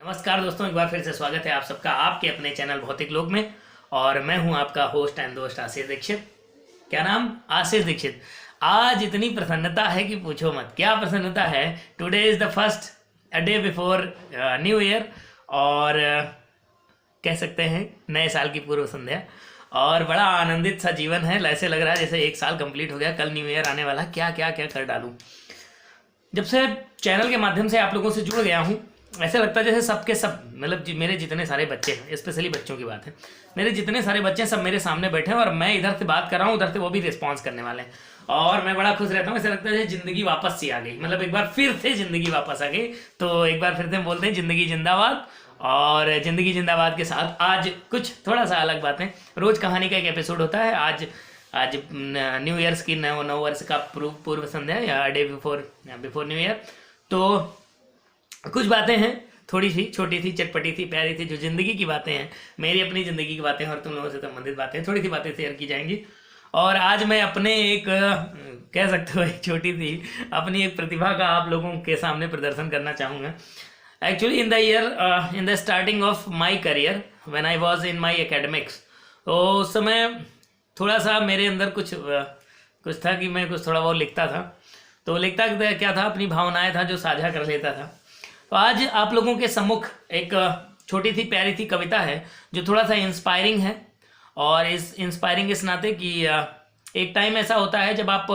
नमस्कार दोस्तों, एक बार फिर से स्वागत है आप सबका आपके अपने चैनल भौतिक लोक में। और मैं हूं आपका होस्ट एंड दोस्त आशीष दीक्षित। क्या नाम? आशीष दीक्षित। आज इतनी प्रसन्नता है कि पूछो मत। क्या प्रसन्नता है। Today is the first day before new year और कह सकते हैं नए साल की पूर्व संध्या। और बड़ा आनंदित सा जीवन है। ऐसे लग रहा है जैसे एक साल कंप्लीट हो गया, कल न्यू ईयर आने वाला। क्या क्या क्या कर डालूं। जब से चैनल के माध्यम से आप लोगों से जुड़ गया हूं, ऐसा लगता है जैसे सबके सब मतलब मेरे जितने सारे बच्चे हैं, स्पेशली बच्चों की बात है, मेरे जितने सारे बच्चे हैं सब मेरे सामने बैठे हैं और मैं इधर से बात कर रहा हूँ, उधर से वो भी रिस्पॉन्स करने वाले हैं। और मैं बड़ा खुश रहता हूँ। ऐसा लगता है जैसे जिंदगी वापस सी आ गई, मतलब एक बार फिर से जिंदगी वापस आ गई। तो एक बार फिर से बोलते हैं जिंदगी जिंदाबाद। और जिंदगी जिंदाबाद के साथ आज कुछ थोड़ा सा अलग बातें। रोज कहानी का एक एपिसोड होता है। आज न्यू ईयर्स की नव वर्ष का पूर्व संध्या या डे बिफोर न्यू ईयर। तो कुछ बातें हैं, थोड़ी सी छोटी सी, चटपटी सी, प्यारी सी, जो जिंदगी की बातें हैं, मेरी अपनी जिंदगी की बातें और तुम लोगों से संबंधित बातें, थोड़ी सी बातें शेयर की जाएंगी। और आज मैं अपने एक कह सकते हो एक छोटी सी अपनी एक प्रतिभा का आप लोगों के सामने प्रदर्शन करना चाहूँगा। Actually in the starting of my career when I was in my academics, तो उस समय थोड़ा सा मेरे अंदर कुछ था कि मैं कुछ थोड़ा बहुत लिखता था। तो लिखता क्या था, अपनी भावनाएं था जो साझा कर लेता था। तो आज आप लोगों के सम्मुख एक छोटी सी प्यारी सी कविता है जो थोड़ा सा इंस्पायरिंग है। और इस इंस्पायरिंग इस नाते कि एक टाइम ऐसा होता है जब आप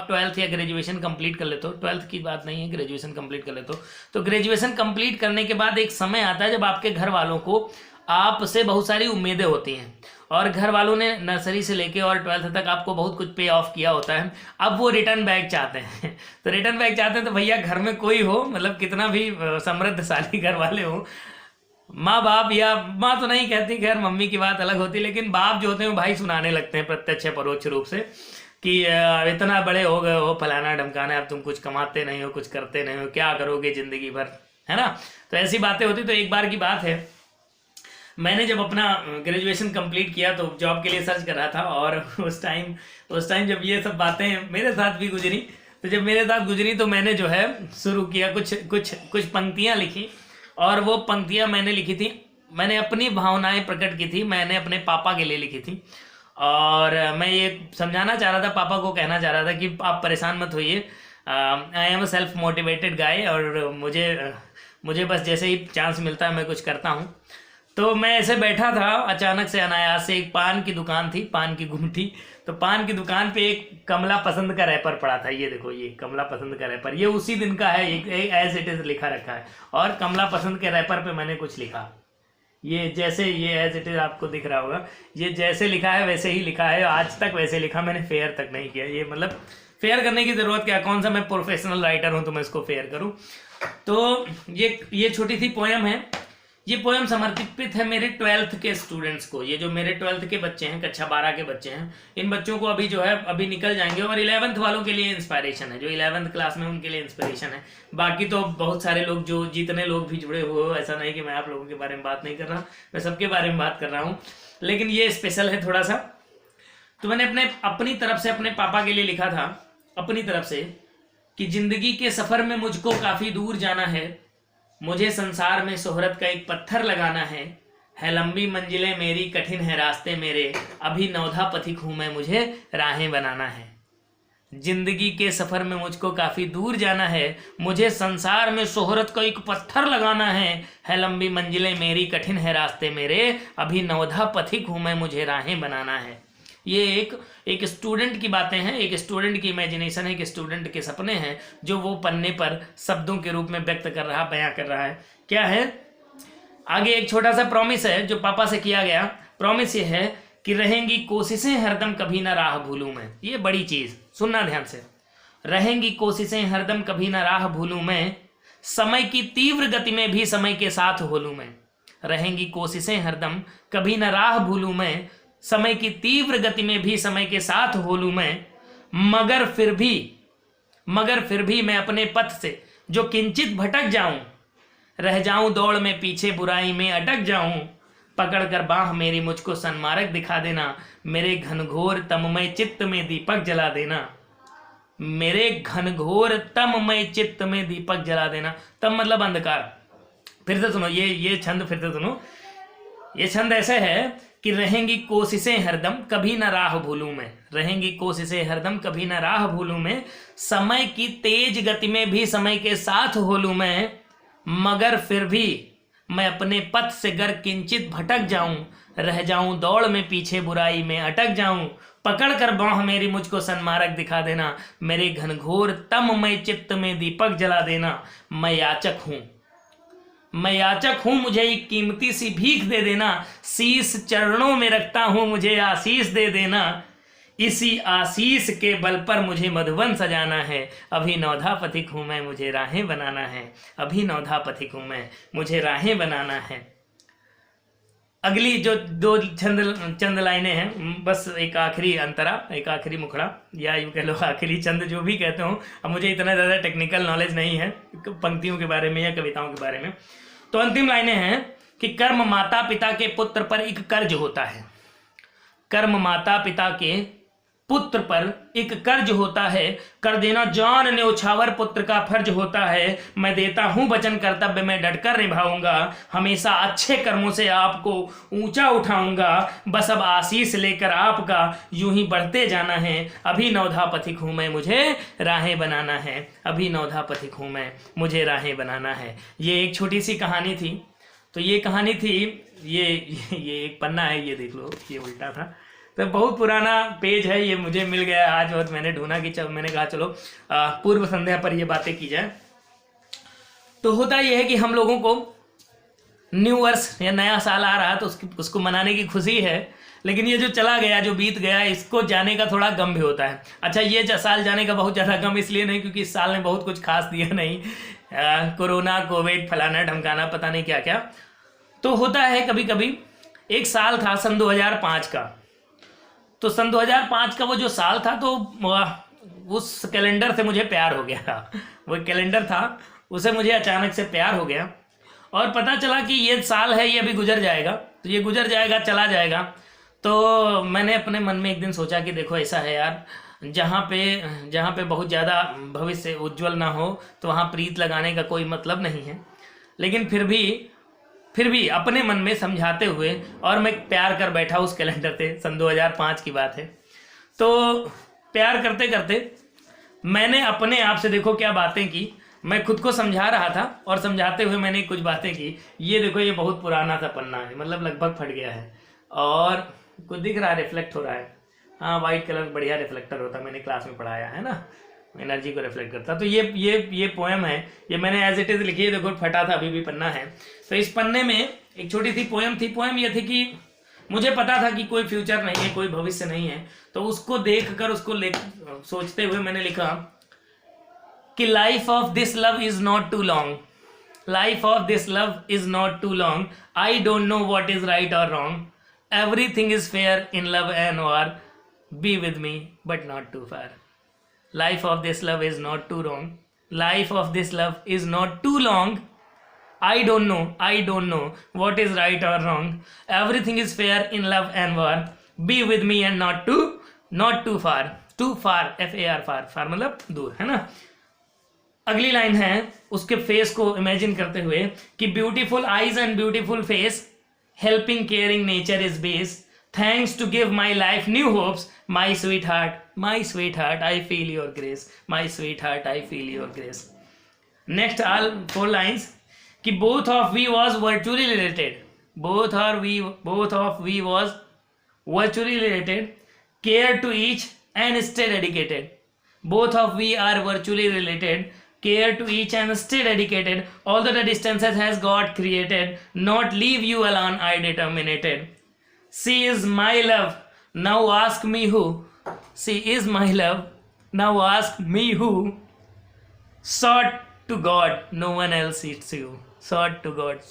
12th या ग्रेजुएशन कंप्लीट कर लेते हो। 12th की बात नहीं है, ग्रेजुएशन कंप्लीट कर लेते हो। तो ग्रेजुएशन कंप्लीट करने के बाद एक समय आता है जब आपके घर वालों को आपसे बहुत सारी उम्मीदें होती हैं। और घर वालों ने नर्सरी से लेके और 12th तक आपको बहुत कुछ पे ऑफ किया होता है। अब वो रिटर्न बैक चाहते हैं। तो रिटर्न बैक चाहते हैं तो भैया घर में कोई हो, मतलब कितना भी समृद्धशाली घर वाले हो, माँ बाप या माँ तो नहीं कहती, खैर मम्मी की बात अलग होती, लेकिन बाप जो होते हैं वो भाई सुनाने लगते हैं प्रत्यक्ष परोक्ष रूप से कि इतना बड़े हो गए हो, फलाना ढमकाना, अब तुम कुछ कमाते नहीं हो, कुछ करते नहीं हो, क्या करोगे जिंदगी भर, है ना। तो ऐसी बातें होती। तो एक बार की बात है, मैंने जब अपना ग्रेजुएशन कंप्लीट किया तो जॉब के लिए सर्च कर रहा था। और उस टाइम जब ये सब बातें मेरे साथ भी गुजरी, तो जब मेरे साथ गुजरी तो मैंने जो है शुरू किया, कुछ पंक्तियाँ लिखी। और वो पंक्तियाँ मैंने लिखी थी, मैंने अपनी भावनाएं प्रकट की थी, मैंने अपने पापा के लिए लिखी थी। और मैं ये समझाना चाह रहा था, पापा को कहना चाह रहा था कि आप परेशान मत होइए, I am a self motivated guy, और मुझे बस जैसे ही चांस मिलता है मैं कुछ करता हूँ। तो मैं ऐसे बैठा था, अचानक से अनायास से एक पान की दुकान थी, पान की गुमटी। तो पान की दुकान पे एक कमला पसंद का रैपर पड़ा था। ये देखो, ये कमला पसंद का रैपर, ये उसी दिन का है, एज इट इज लिखा रखा है। और कमला पसंद के रैपर पे मैंने कुछ लिखा। ये जैसे ये एज इट इज आपको दिख रहा होगा, ये जैसे लिखा है वैसे ही लिखा है, आज तक वैसे लिखा, मैंने फेयर तक नहीं किया। ये मतलब फेयर करने की जरूरत क्या, कौन सा मैं प्रोफेशनल राइटर हूँ तो मैं इसको फेयर करूँ। तो ये छोटी सी पोयम है। ये पोएम समर्पित है मेरे 12th के स्टूडेंट्स को। ये जो मेरे 12th के बच्चे हैं, कक्षा 12 के बच्चे हैं, इन बच्चों को अभी जो है अभी निकल जाएंगे। और 11th वालों के लिए इंस्पायरेशन है, जो 11th क्लास में उनके लिए इंस्पिरेशन है। बाकी तो बहुत सारे लोग, जो जितने लोग भी जुड़े हुए हो, ऐसा नहीं कि मैं आप लोगों के बारे में बात नहीं कर रहा, मैं सबके बारे में बात कर रहा हूँ, लेकिन ये स्पेशल है थोड़ा सा। तो मैंने अपनी तरफ से अपने पापा के लिए लिखा था, अपनी तरफ से, कि जिंदगी के सफर में मुझको काफी दूर जाना है, मुझे संसार में शोहरत का एक पत्थर लगाना है लंबी मंजिलें मेरी, कठिन है रास्ते मेरे, अभी नौधा पथिक हूं मैं, मुझे राहें बनाना है। जिंदगी के सफर में मुझको काफी दूर जाना है, मुझे संसार में शोहरत का एक पत्थर लगाना है लंबी मंजिलें मेरी, कठिन है रास्ते मेरे, अभी नौधा पथिक हूं मैं, मुझे राहें बनाना है। ये एक स्टूडेंट की बातें हैं, एक स्टूडेंट की इमेजिनेशन है, एक स्टूडेंट के सपने हैं जो वो पन्ने पर शब्दों के रूप में व्यक्त कर रहा, बयां कर रहा है। क्या है आगे? एक छोटा सा प्रॉमिस है जो पापा से किया गया। प्रॉमिस ये है कि रहेंगी कोशिशें हरदम, कभी ना राह भूलूं मैं। ये बड़ी चीज, सुनना ध्यान से। रहेंगी कोशिशें हरदम, कभी ना राह भूलूं मैं, समय की तीव्र गति में भी समय के साथ होलूं मैं। रहेंगी कोशिशें हरदम, कभी ना राह भूलूं मैं, समय की तीव्र गति में भी समय के साथ होलूं मैं, मगर फिर भी मैं अपने पथ से जो किंचित भटक जाऊं, रह जाऊं दौड़ में पीछे, बुराई में अटक जाऊं, पकड़ कर बाह मेरी मुझको सन्मार्ग दिखा देना, मेरे घनघोर तममय चित्त में दीपक जला देना, मेरे घनघोर तममय चित्त में दीपक जला देना। तम मतलब अंधकार, फिर से सुनो, ये छंद फिर से सुनो। ये छंद ऐसे है कि रहेंगी कोशिशें हरदम कभी न राह भूलूं मैं, रहेंगी कोशिशें हरदम कभी न राह भूलूं मैं, समय की तेज गति में भी समय के साथ होलूं मैं, मगर फिर भी मैं अपने पथ से गर किंचित भटक जाऊं, रह जाऊं दौड़ में पीछे बुराई में अटक जाऊं, पकड़ कर बांह मेरी मुझको सन्मार्ग दिखा देना, मेरे घनघोर तममय चित्त में दीपक जला देना, मैं याचक हूं, मैं याचक हूं, मुझे एक कीमती सी भीख दे देना, शीश चरणों में रखता हूं, मुझे आशीष दे देना, इसी आशीष के बल पर मुझे मधुबन सजाना है, अभी नौधा पथिक हूं मैं, मुझे राहें बनाना है, अभी नौधा पथिक हूं मैं, मुझे राहें बनाना है। अगली जो दो चंद लाइनें हैं, बस एक आखिरी अंतरा, एक आखिरी मुखड़ा, या यूँ कह लो आखिरी चंद, जो भी कहते हो। अब मुझे इतना ज़्यादा टेक्निकल नॉलेज नहीं है पंक्तियों के बारे में या कविताओं के बारे में। तो अंतिम लाइनें हैं कि कर्म माता पिता के पुत्र पर एक कर्ज होता है, कर्म माता पिता के पुत्र पर एक कर्ज होता है, कर देना जान न्योछावर पुत्र का फर्ज होता है, मैं देता हूं वचन कर्तव्य मैं डटकर निभाऊंगा, हमेशा अच्छे कर्मों से आपको ऊंचा उठाऊंगा, बस अब आशीष लेकर आपका यूं ही बढ़ते जाना है, अभी नौधा पथिक हूं मैं, मुझे राहें बनाना है, अभी नौधा पथिक हूं मैं, मुझे राहें बनाना है। ये एक छोटी सी कहानी थी। तो ये कहानी थी, ये एक पन्ना है, ये देख लो, ये उल्टा था। तो बहुत पुराना पेज है, ये मुझे मिल गया आज और मैंने ढूंढा कि मैंने कहा चलो पूर्व संध्या पर ये बातें की जाए। तो होता यह है कि हम लोगों को न्यू वर्ष या नया साल आ रहा है तो उसको मनाने की खुशी है, लेकिन ये जो चला गया, जो बीत गया, इसको जाने का थोड़ा गम भी होता है। अच्छा, ये साल जाने का बहुत ज़्यादा गम इसलिए नहीं क्योंकि इस साल ने बहुत कुछ खास दिया नहीं, कोरोना, कोविड, फलाना ढमकाना, पता नहीं क्या क्या। तो होता है कभी कभी। एक साल था सन 2005 का, तो सन 2005 का वो जो साल था, तो उस कैलेंडर से मुझे प्यार हो गया। वो कैलेंडर था, उसे मुझे अचानक से प्यार हो गया और पता चला कि ये साल है, ये अभी गुजर जाएगा, तो ये गुजर जाएगा, चला जाएगा। तो मैंने अपने मन में एक दिन सोचा कि देखो ऐसा है यार, जहाँ पे बहुत ज़्यादा भविष्य उज्जवल ना हो तो वहाँ प्रीत लगाने का कोई मतलब नहीं है। लेकिन फिर भी अपने मन में समझाते हुए और मैं प्यार कर बैठा उस कैलेंडर से। सन 2005 की बात है। तो प्यार करते करते मैंने अपने आप से देखो क्या बातें की। मैं खुद को समझा रहा था और समझाते हुए मैंने कुछ बातें की। ये देखो, ये बहुत पुराना सा पन्ना है, मतलब लगभग फट गया है और कुछ दिख रहा है, रिफ्लेक्ट हो रहा है। हाँ, वाइट कलर बढ़िया रिफ्लेक्टर होता है, मैंने क्लास में पढ़ाया है ना, एनर्जी को रिफ्लेक्ट करता। तो ये पोएम है, ये मैंने एज इट इज लिखी है। देखो फटा था, अभी भी पन्ना है। तो इस पन्ने में एक छोटी सी पोएम थी। पोएम ये थी कि मुझे पता था कि कोई फ्यूचर नहीं है, कोई भविष्य नहीं है, तो उसको देखकर उसको सोचते हुए मैंने लिखा कि life of this love is not too long, life of this love is not too long, I don't know what is right और wrong, everything is fair in love and war, be with me but not too far. Life of this love is not too long. Life of this love is not too long. I don't know what is right or wrong. Everything is fair in love and war. Be with me and not too far. Too far, F-A-R, far मतलब दूर, है ना। अगली line है, उसके face को imagine करते हुए कि beautiful eyes and beautiful face, helping caring nature is base, thanks to give my life new hopes, my sweetheart, I feel your grace, my sweetheart, I feel your grace. Next, all 4 lines कि both of we was virtually related, both of we was virtually related, care to each and stay dedicated, both of we are virtually related, care to each and stay dedicated, although the distances has God created, not leave you alone I determined. She is my love, now ask me who. She is my love, now ask me who. Sought to God, no one else it's you. Sought to God,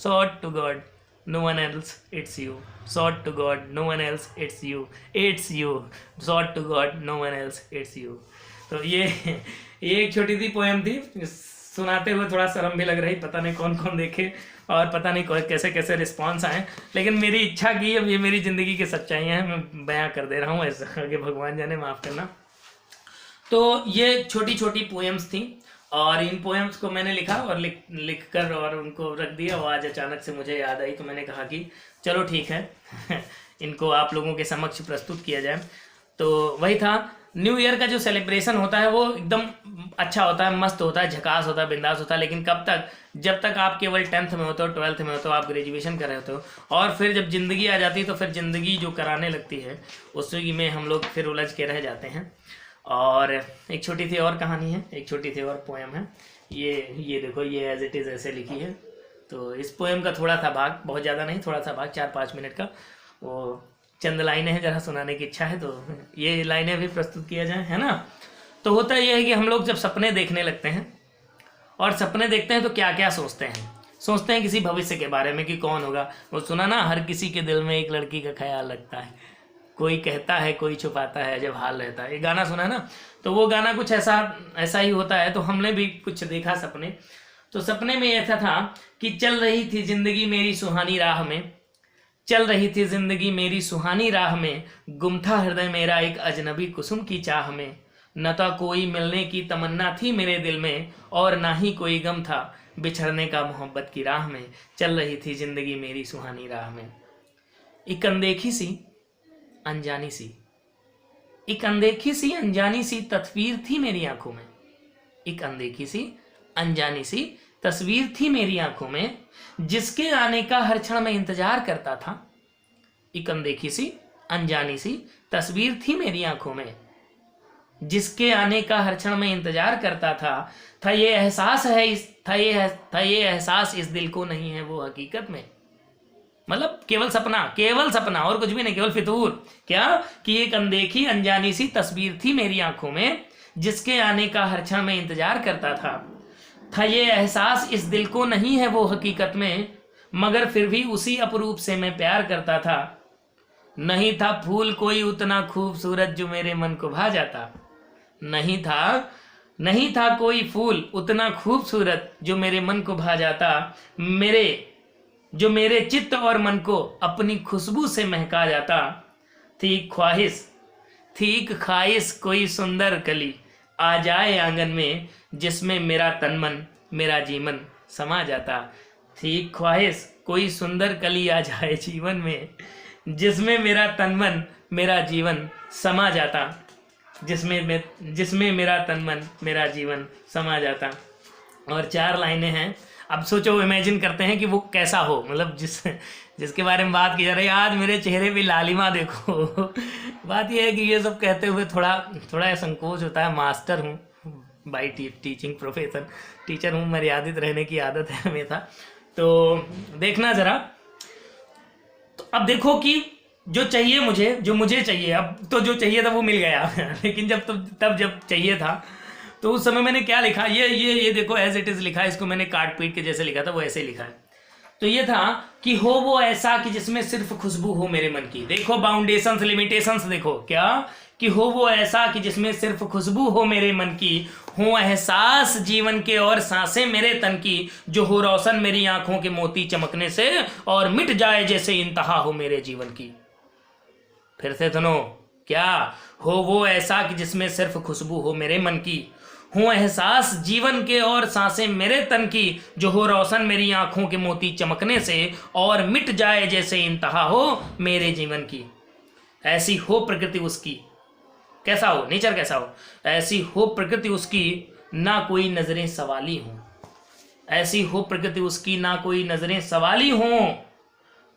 no one else it's you. Sought to God, no one else it's you. It's you. Sought to God, no one else it's you. तो ये एक छोटी सी poem थी। सुनाते हुए थोड़ा शर्म भी लग रही, पता नहीं कौन कौन देखे और पता नहीं कैसे कैसे रिस्पॉन्स आए, लेकिन मेरी इच्छा की, अब ये मेरी ज़िंदगी की सच्चाइयाँ हैं, मैं बयां कर दे रहा हूँ, ऐसा आगे भगवान जाने, माफ़ करना। तो ये छोटी छोटी पोएम्स थी और इन पोएम्स को मैंने लिखा और लिख कर और उनको रख दिया। और आज अचानक से मुझे याद आई तो मैंने कहा कि चलो ठीक है इनको आप लोगों के समक्ष प्रस्तुत किया जाए। तो वही था, न्यू ईयर का जो सेलिब्रेशन होता है वो एकदम अच्छा होता है, मस्त होता है, झकास होता है, बिंदास होता है। लेकिन कब तक? जब तक आप केवल 10th में होते हो, 12th में होते हो, आप ग्रेजुएशन कर रहे होते हो। और फिर जब ज़िंदगी आ जाती है तो फिर ज़िंदगी जो कराने लगती है उसी में हम लोग फिर उलझ के रह जाते हैं। और एक छोटी सी और कहानी है, एक छोटी सी और पोएम है। ये देखो, ये एज इट इज़ ऐसे लिखी है। तो इस पोएम का थोड़ा सा भाग, बहुत ज़्यादा नहीं, थोड़ा सा भाग 4-5 मिनट का, वो चंद लाइनें हैं, जरा सुनाने की इच्छा है तो ये लाइनें भी प्रस्तुत किया जाए, है ना। तो होता यह है कि हम लोग जब सपने देखने लगते हैं और सपने देखते हैं तो क्या क्या सोचते हैं किसी भविष्य के बारे में कि कौन होगा। वो सुना ना, हर किसी के दिल में एक लड़की का ख्याल लगता है, कोई कहता है कोई छुपाता है जब हाल रहता है। ये गाना सुना है ना, तो वो गाना कुछ ऐसा ही होता है। तो हमने भी कुछ देखा सपने। तो सपने में ऐसा था कि चल रही थी जिंदगी मेरी सुहानी राह में, चल रही थी जिंदगी मेरी सुहानी राह में, गुम था हृदय मेरा एक अजनबी कुसुम की चाह में। न तो कोई मिलने की तमन्ना थी मेरे दिल में, और ना ही कोई गम था बिछड़ने का मोहब्बत की राह में। चल रही थी जिंदगी मेरी सुहानी राह में। एक अनदेखी सी अनजानी सी, एक अनदेखी सी अनजानी सी तस्वीर थी मेरी आंखों में, एक अनदेखी सी अनजानी सी तस्वीर थी मेरी आंखों में, जिसके आने का हर क्षण मैं इंतजार करता था। एक अनदेखी सी अनजानी सी तस्वीर थी मेरी आंखों में, जिसके आने का हर क्षण मैं इंतजार करता था ये एहसास है था ये एहसास इस दिल को नहीं है वो हकीकत में। मतलब केवल सपना और कुछ भी नहीं, केवल फितूर। क्या कि एक अनदेखी अनजानी सी तस्वीर थी मेरी आंखों में, जिसके आने का हर क्षण मैं इंतजार करता था ये एहसास इस दिल को नहीं है वो हकीकत में, मगर फिर भी उसी अपरूप से मैं प्यार करता था। नहीं था फूल कोई उतना खूबसूरत जो मेरे मन को भा जाता, नहीं था कोई फूल उतना खूबसूरत जो मेरे मन को भा जाता, जो मेरे चित्त और मन को अपनी खुशबू से महका जाता। थी एक ख्वाहिश कोई सुंदर कली आ जाए आंगन में, जिसमें मेरा तन मन मेरा जीवन समा जाता। थी एक ख्वाहिश कोई सुंदर कली आ जाए जीवन में, जिसमें मेरा तन मन मेरा जीवन समा जाता, जिसमें मेरा तन मन मेरा जीवन समा जाता। और 4 लाइनें हैं। अब सोचो, इमेजिन करते हैं कि वो कैसा हो, मतलब जिसके बारे में बात की जा रही है। आज मेरे चेहरे पे लालिमा देखो बात यह है कि ये सब कहते हुए थोड़ा संकोच होता है। मास्टर हूँ बाई टीचिंग प्रोफेशन, टीचर हूँ, मर्यादित रहने की आदत है हमेशा। तो देखना जरा, तो अब देखो कि जो मुझे चाहिए, अब तो जो चाहिए था वो मिल गया लेकिन जब चाहिए था तो उस समय मैंने क्या लिखा, ये देखो एज इट इज लिखा है। इसको मैंने काट पीट के जैसे लिखा था वो ऐसे ही लिखा है। तो ये था कि हो वो ऐसा कि जिसमें सिर्फ खुशबू हो मेरे मन की। देखो बाउंडेशंस लिमिटेशंस देखो, क्या कि हो वो ऐसा कि जिसमें सिर्फ खुशबू हो मेरे मन की, हो एहसास जीवन के और सांसें मेरे तन की, जो हो रोशन मेरी आंखों के मोती चमकने से, और मिट जाए जैसे इंतहा हो मेरे जीवन की। फिर से सुनो, क्या हो वो ऐसा कि जिसमें सिर्फ खुशबू हो मेरे मन की, हो एहसास जीवन के और सांसें मेरे तन की, जो हो रोशन मेरी आंखों के मोती चमकने से, और मिट जाए जैसे इंतहा हो मेरे जीवन की। ऐसी हो प्रकृति उसकी, कैसा हो नेचर, कैसा हो, ऐसी हो प्रकृति उसकी ना कोई नजरें सवाली हो, ऐसी हो प्रकृति उसकी ना कोई नजरें सवाली हो।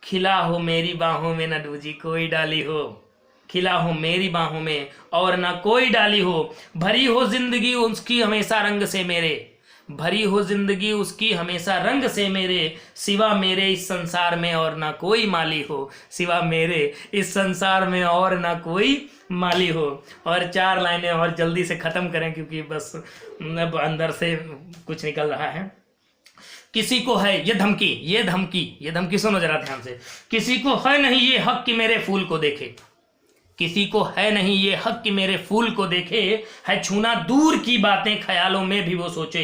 खिला हो मेरी बाहों में न दूजी कोई डाली हो, खिला हो मेरी बाहों में और ना कोई डाली हो। भरी हो जिंदगी उसकी हमेशा रंग से मेरे, भरी हो जिंदगी उसकी हमेशा रंग से मेरे, सिवा मेरे इस संसार में और ना कोई माली हो, सिवा मेरे इस संसार में और ना कोई माली हो। और 4 लाइनें और जल्दी से ख़त्म करें क्योंकि बस अब अंदर से कुछ निकल रहा है। किसी को है ये धमकी सुनो जरा ध्यान से। किसी को है नहीं ये हक कि मेरे फूल को देखे, किसी को है नहीं ये हक कि मेरे फूल को देखे, है छूना दूर की बातें ख्यालों में भी वो सोचे।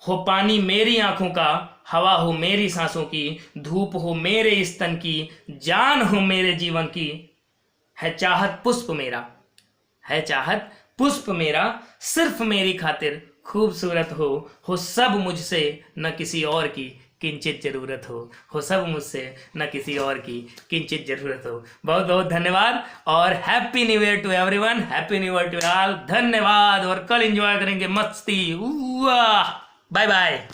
हो पानी मेरी आंखों का, हवा हो मेरी सांसों की, धूप हो मेरे इस तन की, जान हो मेरे जीवन की। है चाहत पुष्प मेरा, सिर्फ मेरी खातिर खूबसूरत हो सब मुझसे न किसी और की किंचित जरूरत हो सब मुझसे न किसी और की किंचित जरूरत हो। बहुत बहुत धन्यवाद और happy new year to everyone, happy new year to all. धन्यवाद और कल एंजॉय करेंगे मस्ती। Bye bye.